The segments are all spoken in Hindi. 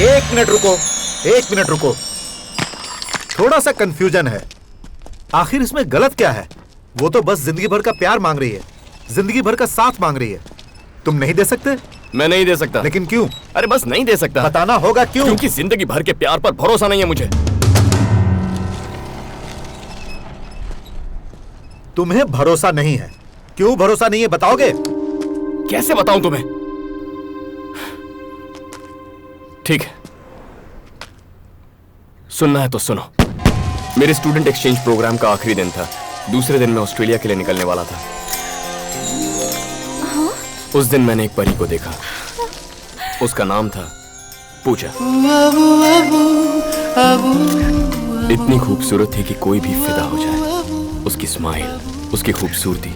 एक मिनट रुको, एक मिनट रुको। थोड़ा सा कंफ्यूजन है। आखिर इसमें गलत क्या है? वो तो बस जिंदगी भर का प्यार मांग रही है, जिंदगी भर का साथ मांग रही है। तुम नहीं दे सकते? मैं नहीं दे सकता। लेकिन क्यों? अरे बस नहीं दे सकता। बताना होगा क्यों? क्योंकि जिंदगी भर के प्यार पर भरोसा नहीं है मुझे। तुम्हें भरोसा नहीं है? क्यों भरोसा नहीं है, बताओगे? कैसे बताऊं तुम्हें? ठीक है, सुनना है तो सुनो। मेरे स्टूडेंट एक्सचेंज प्रोग्राम का आखिरी दिन था। दूसरे दिन मैं ऑस्ट्रेलिया के लिए निकलने वाला था। उस दिन मैंने एक परी को देखा। उसका नाम था पूजा। इतनी खूबसूरत थी कि कोई भी फिदा हो जाए। उसकी स्माइल, उसकी खूबसूरती,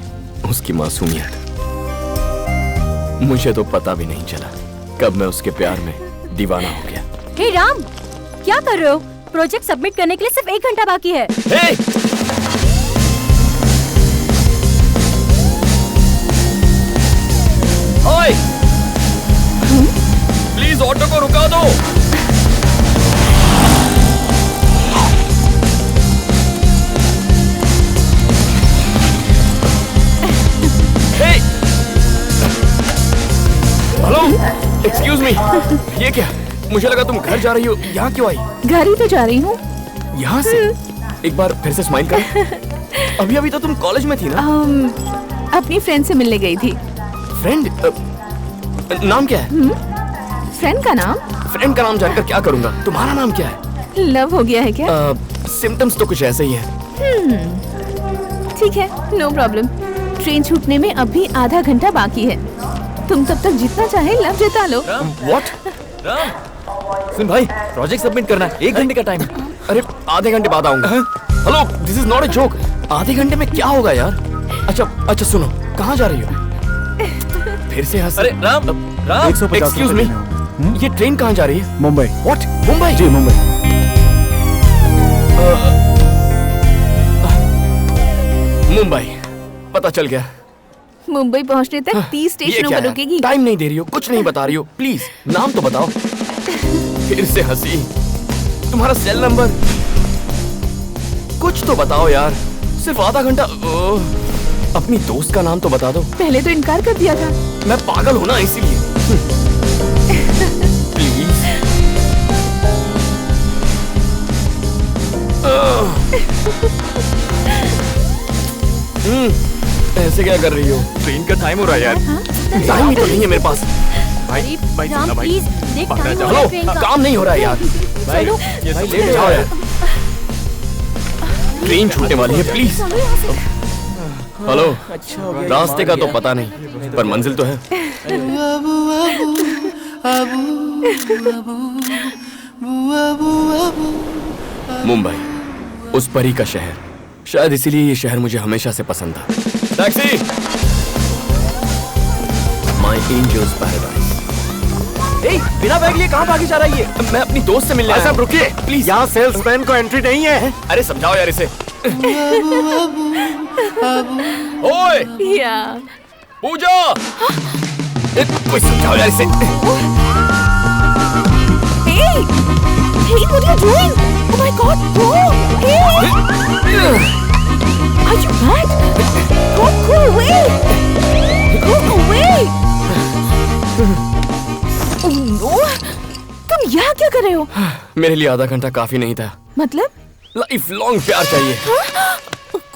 उसकी मासूमियत। मुझे तो पता भी नहीं चला कब मैं उसके प्यार में दीवाना हो गया। हे राम, क्या कर रहे हो? प्रोजेक्ट सबमिट करने के लिए सिर्फ 1 घंटा बाकी है। हे! ओए! प्लीज ऑटो को रुका दो। हे! Hello, excuse me. ये क्या? मुझे लगा तुम घर जा रही हो। यहाँ क्यों आई? घर ही तो जा रही हूँ। यहाँ से? एक बार फिर से स्माइल कर। अभी अभी तो तुम कॉलेज में थी ना? अपनी फ्रेंड से मिलने गई थी। फ्रेंड? नाम क्या है? फ्रेंड का नाम? फ्रेंड का नाम जानकर क्या करूंगा? तुम्हारा नाम क्या है? लव हो गया है क्या? सिम्टम्स तो कुछ ऐसे ही है। ठीक है, नो प्रॉब्लम। ट्रेन छूटने में अभी आधा घंटा बाकी है। तुम तब तक जितना चाहे लव जता लो। व्हाट? सुन भाई, प्रोजेक्ट सबमिट करना है, 1 घंटे का टाइम। अरे आधे घंटे बाद आऊंगा। Hello, this is not a joke. आधे घंटे में क्या होगा यार? अच्छा सुनो, कहाँ जा रही हो? फिर से हंस। अरे राम, 150 एक्सक्यूज मी, ये ट्रेन कहाँ जा रही है? मुंबई। व्हाट? मुंबई? जी मुंबई। मुंबई, पता चल गया। मुंबई पहुंचने तक 30 ये स्टेशनों क्या पर है? रुकेगी। टाइम नहीं दे रही हो, कुछ नहीं बता रही हो। प्लीज नाम तो बताओ। फिर से हंसी। तुम्हारा सेल नंबर कुछ तो बताओ यार। सिर्फ आधा घंटा। अपनी दोस्त का नाम तो बता दो। पहले तो इनकार कर दिया था। मैं पागल हूं ना, इसीलिए। प्लीज। ऐसे क्या कर रही हो? ट्रेन का टाइम हो रहा है यार। टाइम ही तो नहीं है मेरे पास। भाई राम सुनना भाई। प्लीज, देख पकड़ा टाइम जाओ। हो रहा है ट्रेन का। काम नहीं हो रहा है यार। भाई, चलो। ये भाई, सब लेट जाओ जाओ यार। ट्रेन छूटने वाली है, प्लीज। हेलो, रास्ते का तो पता नहीं, पर मंजिल तो है। मुंबई, उस परी का शहर। शायद इसीलिए ये शहर मुझे हमेशा से पसंद था। टैक्सी! My angels paradise. ए, बिना बैग लिए कहाँ भागी जा रही है? मैं अपनी दोस्त से मिलने आया हूं। रुकिए प्लीज। यहाँ सेल्समैन को एंट्री नहीं है। अरे समझाओ यार इसे। ओए या पूजा, कोई समझाओ यार इसे। Hey! Hey, what are you doing? Oh my God! Go! Hey! Are you mad? Go away! Go away! Oh no! तुम यहाँ क्या कर रहे हो? मेरे लिए आधा घंटा काफी नहीं था। मतलब? लाइफ लॉन्ग प्यार चाहिए।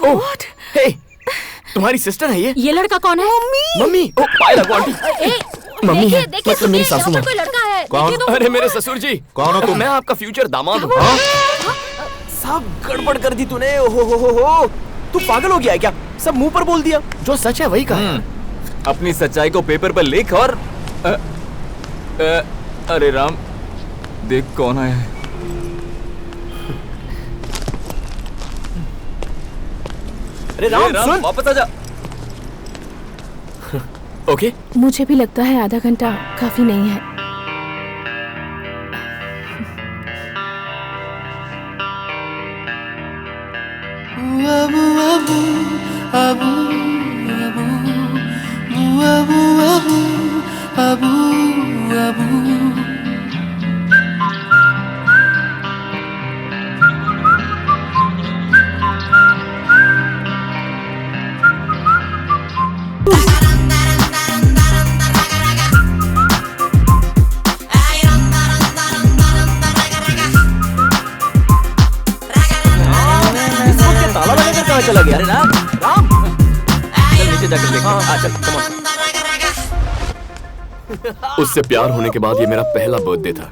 God! हे, तुम्हारी सिस्टर है ये? ये लड़का कौन है? मम्मी। ओ पाए लगो आंटी। मम्मी है, देखिए, मतलब मेरी सासू माँ। कोई लड़का है। कौन? देखिए तो। अरे मेरे ससुर जी। कौन हो तुम? मैं आपका फ्यूचर दामाद हूँ। सब गड़बड़ कर दी तूने। हो। तू पागल हो गया है क्या? सब मुंह पर बोल दिया। जो सच है वही कहा। अपनी सच्चाई को पेपर पर लिख और अरे राम, देख कौन आया है। अरे राम, सुन, वापस आजा। ओके। मुझे भी लगता है आधा घंटा काफी नहीं है। चला गया? अरे राम, राम, चल नीचे जाकर देख। हाँ, चल, come on। उससे प्यार होने के बाद ये मेरा पहला बर्थडे था।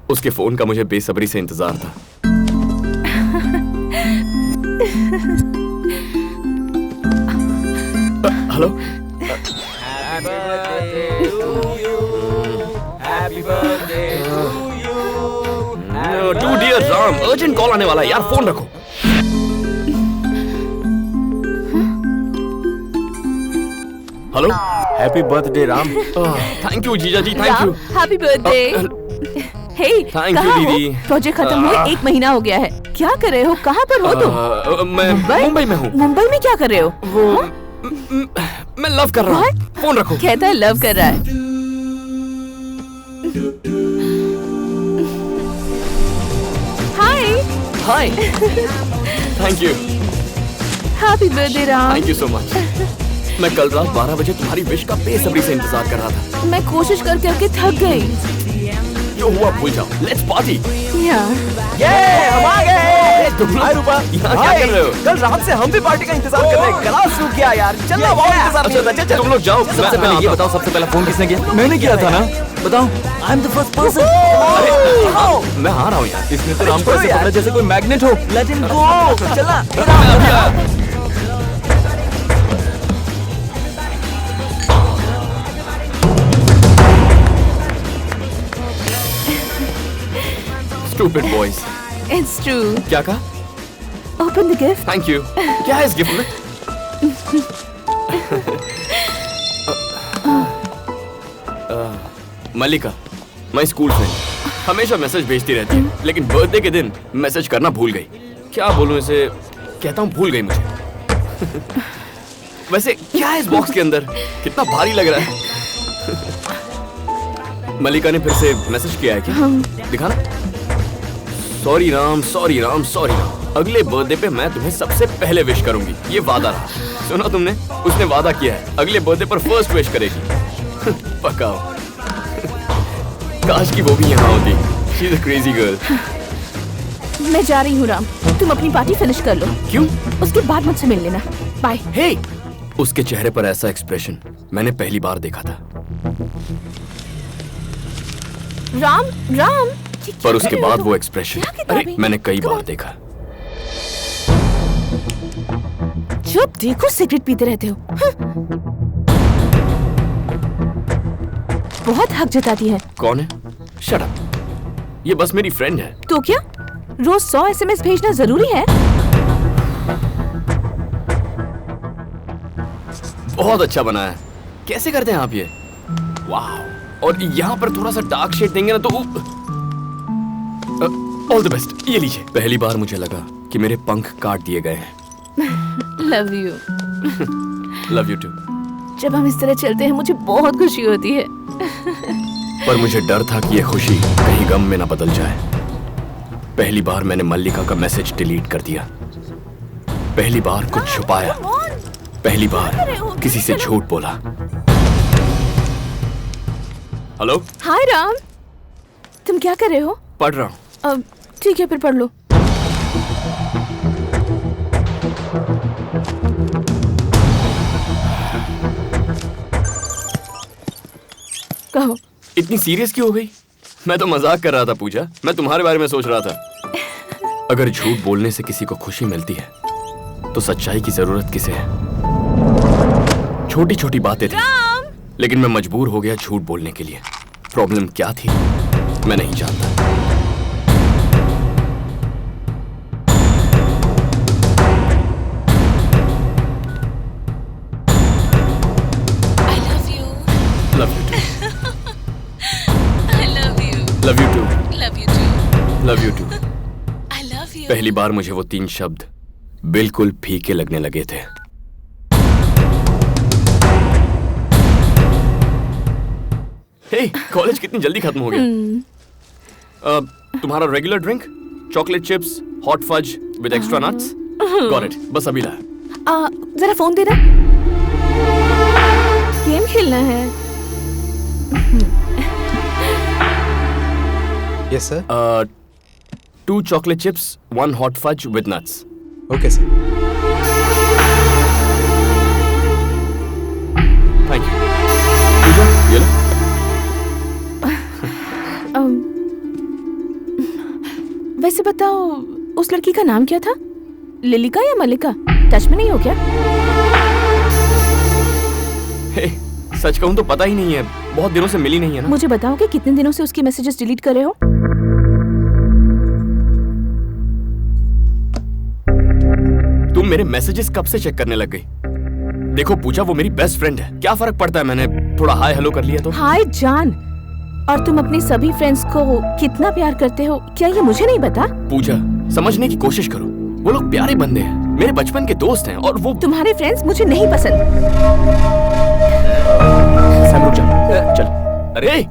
उसके फोन का मुझे बेसब्री से इंतजार था। Hello. To dear Ram, urgent call आने वाला है यार, फोन रखो। Hello. Happy birthday Ram. Thank you जीजा ji, thank you. Happy birthday. Hey, Thank you, कहाँ हो? दीदी। प्रोजेक्ट खत्म हुए 1 महीना हो गया है। क्या कर रहे हो? कहाँ पर हो तुम? मैं मुंबई में हूँ। मुंबई में क्या कर रहे हो? मैं लव कर रहा हूँ। फोन रखो। कहता है लव कर रहा है। Hi, hi. Thank you, happy birthday Ram. Thank you so much. मैं कल रात 12 बजे तुम्हारी विश का बेसब्री से इंतजार कर रहा था। मैं कोशिश कर करके थक गई। जो हुआ भूल जाओ, लेट्स पार्टी। या हम आ गए। हाय रूपा, यहाँ क्या कर रहे हो? कल रात से हम भी पार्टी का इंतजार कर रहे हैं। गला सूख गया यार। चल ना, बहुत इंतजार नहीं होता। चल, चल। तुम लोग जाओ। सबसे पहले ये बताओ, सबसे पहला फोन किसने किया? मैंने किया था ना। बताओ। I am the first person. मैं आ रहा हूँ यार। इसने तो राम को ऐसे पकड़ा जैसे कोई मैग्नेट हो। Let him go. चलना। Stupid boys। It's true. क्या कहा? Open the gift. Thank you. क्या है इस गिफ्ट में? मल्लिका, माय स्कूल फ्रेंड, हमेशा मैसेज भेजती रहती है, लेकिन बर्थडे के दिन मैसेज करना भूल गई। क्या बोलूं इसे? कहता हूँ भूल गई मुझे। वैसे क्या है इस बॉक्स के अंदर? कितना भारी लग रहा है। मल्लिका ने फिर से मैसेज किया है क्या? दिखाना। Sorry Ram, sorry Ram, sorry Ram. अगले बर्थडे पे मैं तुम्हें सबसे पहले विश करूंगी, ये वादा रहा। सुना तुमने? उसने वादा किया है अगले बर्थडे पर फर्स्ट विश करेगी। पक्का। काश की वो भी यहाँ होती। She is a crazy girl. मैं जा रही हूँ राम, तुम अपनी पार्टी फिनिश कर लो। क्यों? उसके बाद मुझसे मिल लेना। बाय। हे, उसके चेहरे पर ऐसा एक्सप्रेशन मैंने पहली बार देखा था। राम, राम। ये क्या पर उसके कर रहे हो बाद तुम? वो एक्सप्रेशन, क्या किताबें? अरे मैंने कई Come बार on. देखा। जब देखो सिगरेट पीते रहते हो। बहुत हक जताती है। कौन है? Shut up. ये बस मेरी फ्रेंड है। तो क्या रोज 100 SMS भेजना जरूरी है? बहुत अच्छा बना है। कैसे करते हैं आप ये? वाह। और यहाँ पर थोड़ा सा डार्क शेड देंगे ना तो ऑल द बेस्ट। ये लीजिए। पहली बार मुझे लगा कि मेरे पंख काट दिए गए हैं। Love you. Love you too. जब हम इस तरह चलते हैं मुझे बहुत खुशी होती है। पर मुझे डर था कि ये खुशी कहीं गम में ना बदल जाए। पहली बार मैंने मल्लिका का मैसेज डिलीट कर दिया। पहली बार कुछ छुपाया। पहली बार किसी से झूठ बोला। हेलो। हाय राम, तुम क्या कर रहे हो? पढ़ रहा हूँ। ठीक है, फिर पढ़ लो। कहो। इतनी सीरियस क्यों हो गई? मैं तो मजाक कर रहा था पूजा। मैं तुम्हारे बारे में सोच रहा था। अगर झूठ बोलने से किसी को खुशी मिलती है तो सच्चाई की जरूरत किसे है? छोटी छोटी बातें थी, लेकिन मैं मजबूर हो गया झूठ बोलने के लिए। प्रॉब्लम क्या थी मैं नहीं जानता। I love you. Love you too. I love you. Love you too. Love you too. Love you too. I love you. पहली बार मुझे वो 3 शब्द बिल्कुल फीके लगने लगे थे। हे, कॉलेज कितनी जल्दी खत्म हो गया। तुम्हारा regular drink? Chocolate chips, hot fudge with extra nuts? Got it. बस अभी ला। जरा फोन दे ना। गेम खेलना है। Yes sir. 2 chocolate chips, 1 hot fudge with nuts. Okay sir. Thank you. Pooja, ये लो। वैसे बताओ, उस लड़की का नाम क्या था? लिलिका या मल्लिका? टच में नहीं हो क्या? हे, सच कहूं तो पता ही नहीं है, बहुत दिनों से मिली नहीं है ना। मुझे बताओ कि कितने दिनों से उसकी मैसेजेस डिलीट कर रहे हो? तुम मेरे मैसेजेस कब से चेक करने लग गई? देखो पूजा, वो मेरी बेस्ट फ्रेंड है, क्या फर्क पड़ता है मैंने थोड़ा हाय हेलो कर लिया तो? हाय जान, और तुम अपने सभी फ्रेंड्स को कितना प्यार करते हो, क्या ये मुझे नहीं पता? पूजा, समझने की कोशिश करो, वो लोग प्यारे बंदे हैं, मेरे बचपन के दोस्त हैं, और वो तुम्हारे फ्रेंड्स मुझे नहीं पसंद। सैम रुक जा, चल। अरे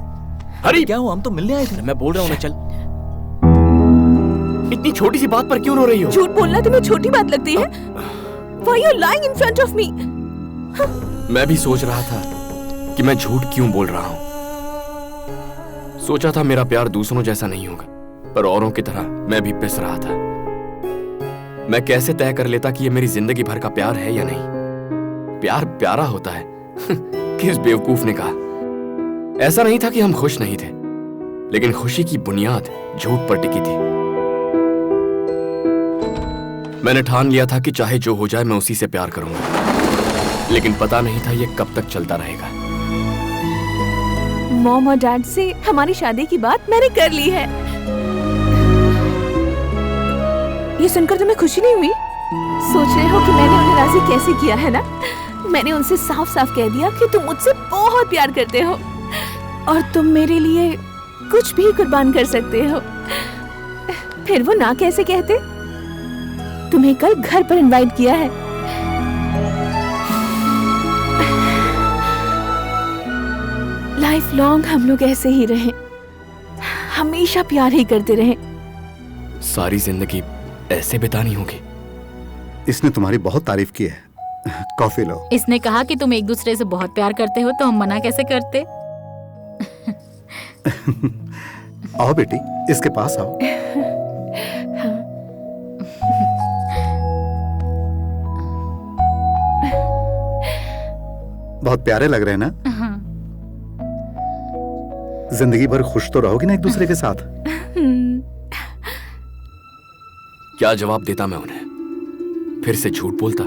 हरी, क्या हुआ? हम तो मिलने आए थे। मैं बोल रहा हूँ ना, चल। इतनी छोटी सी बात पर क्यों रो रही हो? झूठ बोलना तुम्हें छोटी बात लगती है? Why you lying in front of me? मैं भी सोच रहा था कि मैं झूठ क्यों बोल रहा हूँ। सोचा था मेरा प्यार दूसरों जैसा नहीं होगा, पर औरों की तरह मैं भी पिस रहा था। मैं कैसे तय कर लेता कि ये मेरी जिंदगी भर का प्यार है या नहीं? प्यार प्यारा होता है किस बेवकूफ ने कहा? ऐसा नहीं था कि हम खुश नहीं थे, लेकिन खुशी की बुनियाद झूठ पर टिकी थी। मैंने ठान लिया था कि चाहे जो हो जाए मैं उसी से प्यार करूंगा, लेकिन पता नहीं था ये कब तक चलता रहेगा। मॉम और डैड से हमारी शादी की बात मैंने कर ली है। ये सुनकर तुम्हें खुशी नहीं हुई? सोच रहे हो कि मैंने उन्हें राजी कैसे किया है ना? मैंने उनसे साफ साफ कह दिया कि तुम मुझसे बहुत प्यार करते हो और तुम मेरे लिए कुछ भी कुर्बान कर सकते हो। फिर वो ना कैसे कहते? तुम्हें कल घर पर इनवाइट किया है। लाइफ लॉन्ग हम लोग ऐसे ही रहें, हमेशा प्यार ही करते रहें। सारी जिंदगी ऐसे बितानी होगी। इसने तुम्हारी बहुत तारीफ की है। कॉफी लो। इसने कहा कि तुम एक दूसरे से बहुत प्यार करते हो, तो हम मना कैसे करते? आओ बेटी, इसके पास आओ। बहुत प्यारे लग रहे हैं ना? हाँ। जिंदगी भर खुश तो रहोगी ना एक दूसरे के साथ? क्या जवाब देता मैं उन्हें? फिर से झूठ बोलता?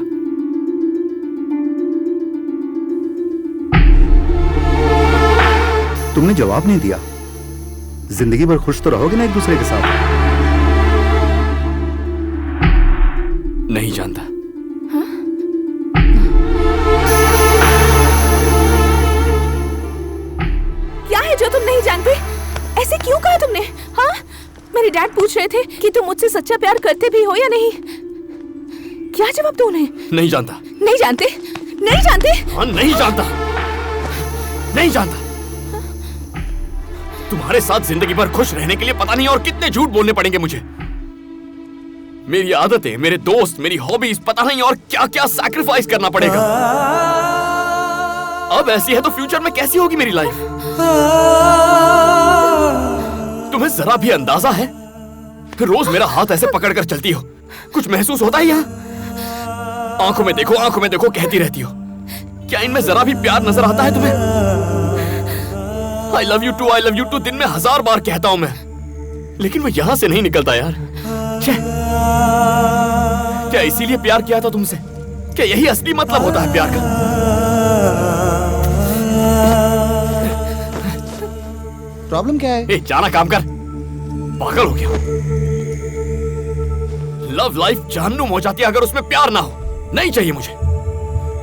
तुमने जवाब नहीं दिया। जिंदगी भर खुश तो रहोगे ना एक दूसरे के साथ? नहीं जानता। क्या है जो तुम नहीं जानते? ऐसे क्यों कहा तुमने? हाँ, मेरे डैड पूछ रहे थे कि तुम मुझसे सच्चा प्यार करते भी हो या नहीं। क्या जवाब दो उन्हें? नहीं जानता। नहीं जानते? नहीं जानते? हाँ, नहीं जानता। नहीं जानता। तुम्हारे साथ जिंदगी भर खुश रहने के लिए पता नहीं और कितने झूठ बोलने पड़ेंगे मुझे। मेरी आदतें, मेरे दोस्त, मेरी हॉबीज, पता नहीं और क्या क्या सैक्रिफाइस करना पड़ेगा। अब ऐसी है तो फ्यूचर में कैसी होगी मेरी लाइफ? तुम्हें जरा भी अंदाजा है? रोज मेरा हाथ ऐसे पकड़कर चलती हो, कुछ महसूस होता है यहाँ? आंखों में देखो कहती रहती हो। क्या इनमें जरा भी प्यार नजर आता है तुम्हें? I love you too दिन में 1000 बार कहता हूं मैं, लेकिन वो यहां से नहीं निकलता यार। क्या इसीलिए प्यार किया था तुमसे? क्या यही असली मतलब होता है प्यार का? प्रॉब्लम क्या है? ए, जाना काम कर, पागल हो गया। लव लाइफ जहन्नुम हो जाती है अगर उसमें प्यार ना हो। नहीं चाहिए मुझे।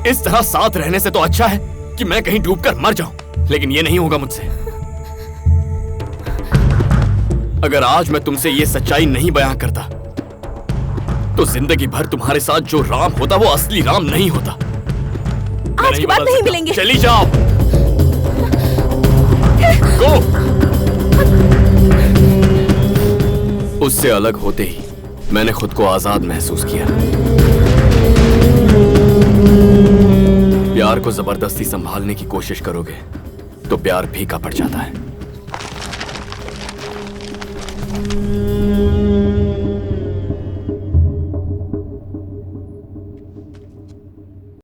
इस तरह साथ रहने से तो अच्छा है कि मैं कहीं डूबकर मर जाऊं, लेकिन ये नहीं होगा मुझसे। अगर आज मैं तुमसे ये सच्चाई नहीं बयां करता, तो जिंदगी भर तुम्हारे साथ जो राम होता वो असली राम नहीं होता। आज के बाद नहीं मिलेंगे। चली जाओ। गो। उससे अलग होते ही मैंने खुद को आजाद महसूस किया। प्यार को जबरदस्ती संभालने की कोशिश करोगे तो प्यार फीका पड़ जाता है।